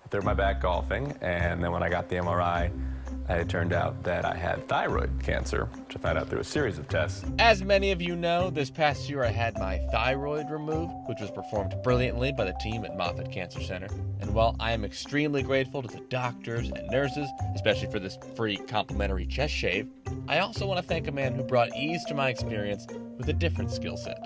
through my back golfing, and then when I got the MRI, it turned out that I had thyroid cancer, which I found out through a series of tests. As many of you know, this past year I had my thyroid removed, which was performed brilliantly by the team at Moffit Cancer Center. And while I am extremely grateful to the doctors and nurses, especially for this free complimentary chest shave, I also want to thank a man who brought ease to my experience with a different skill set.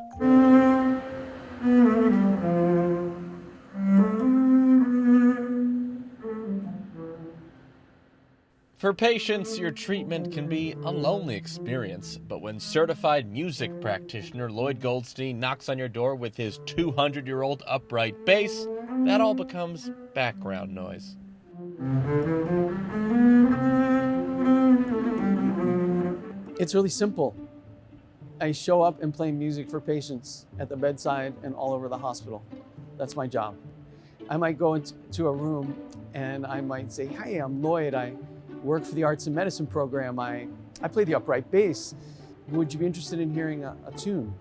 For patients, your treatment can be a lonely experience, but when certified music practitioner Lloyd Goldstein knocks on your door with his 200-year-old upright bass, that all becomes background noise. It's really simple. I show up and play music for patients at the bedside and all over the hospital. That's my job. I might go into a room and I might say, "Hey, I'm Lloyd. I work for the Arts and Medicine program. I play the upright bass. Would you be interested in hearing a tune?"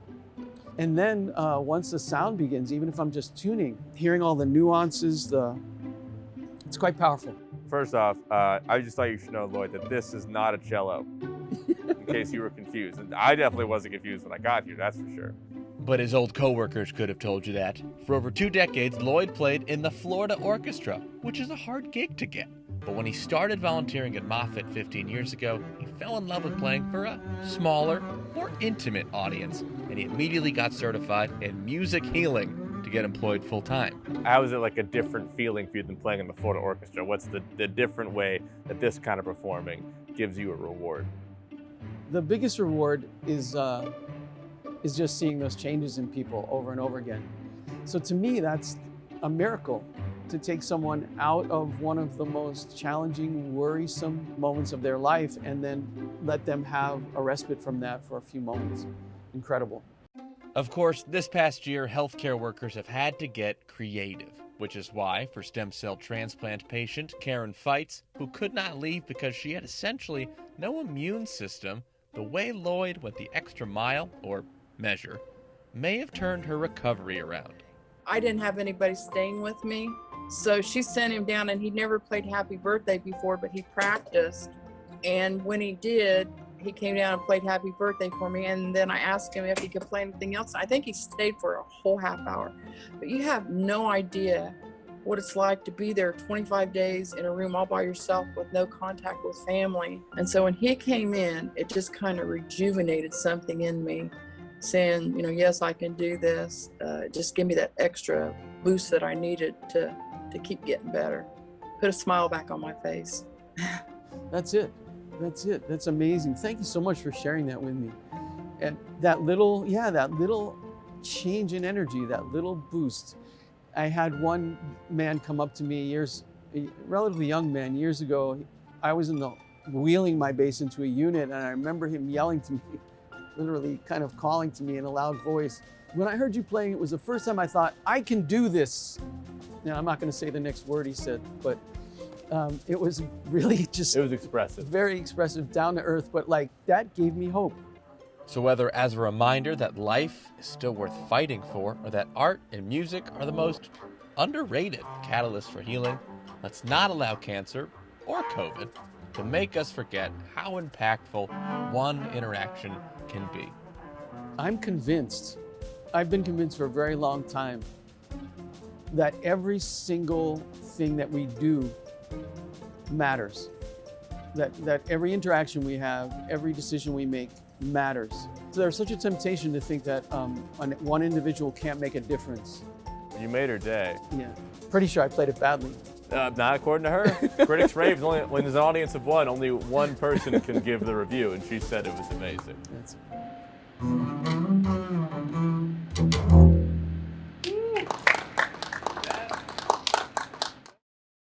And then once the sound begins, even if I'm just tuning, hearing all the nuances, it's quite powerful. First off, I just thought you should know, Lloyd, that this is not a cello, in case you were confused. And I definitely wasn't confused when I got here, that's for sure. But his old co-workers could have told you that. For over 2 decades, Lloyd played in the Florida Orchestra, which is a hard gig to get. But when he started volunteering at Moffit 15 years ago, he fell in love with playing for a smaller, more intimate audience, and he immediately got certified in music healing to get employed full-time. How is it like a different feeling for you than playing in the Florida Orchestra? What's the different way that this kind of performing gives you a reward? The biggest reward is just seeing those changes in people over and over again. So to me, that's a miracle, to take someone out of one of the most challenging, worrisome moments of their life and then let them have a respite from that for a few moments. Incredible. Of course, this past year, healthcare workers have had to get creative, which is why, for stem cell transplant patient Karen Feitz, who could not leave because she had essentially no immune system, the way Lloyd went the extra mile, or measure, may have turned her recovery around. I didn't have anybody staying with me, so she sent him down, and he'd never played Happy Birthday before, but he practiced. And when he did, he came down and played Happy Birthday for me, and then I asked him if he could play anything else. I think he stayed for a whole half hour. But you have no idea what it's like to be there 25 days in a room all by yourself with no contact with family. And so when he came in, it just kind of rejuvenated something in me, saying, yes, I can do this. Just give me that extra boost that I needed to keep getting better. Put a smile back on my face. That's it. That's amazing. Thank you so much for sharing that with me. And that little change in energy, that little boost. I had one man come up to me a relatively young man, years ago. I was wheeling my bass into a unit, and I remember him yelling to me, literally kind of calling to me in a loud voice. "When I heard you playing, it was the first time I thought, I can do this." Now, I'm not going to say the next word he said, but it was really just... It was expressive. Very expressive, down to earth, but that gave me hope. So whether as a reminder that life is still worth fighting for, or that art and music are the most underrated catalysts for healing, let's not allow cancer or COVID to make us forget how impactful one interaction can be. I'm convinced, I've been convinced for a very long time, that every single thing that we do matters. That every interaction we have, every decision we make matters. So there's such a temptation to think that one individual can't make a difference. You made her day. Yeah, pretty sure I played it badly. Not according to her. Critics rave. When there's an audience of one, only one person can give the review, and she said it was amazing. That's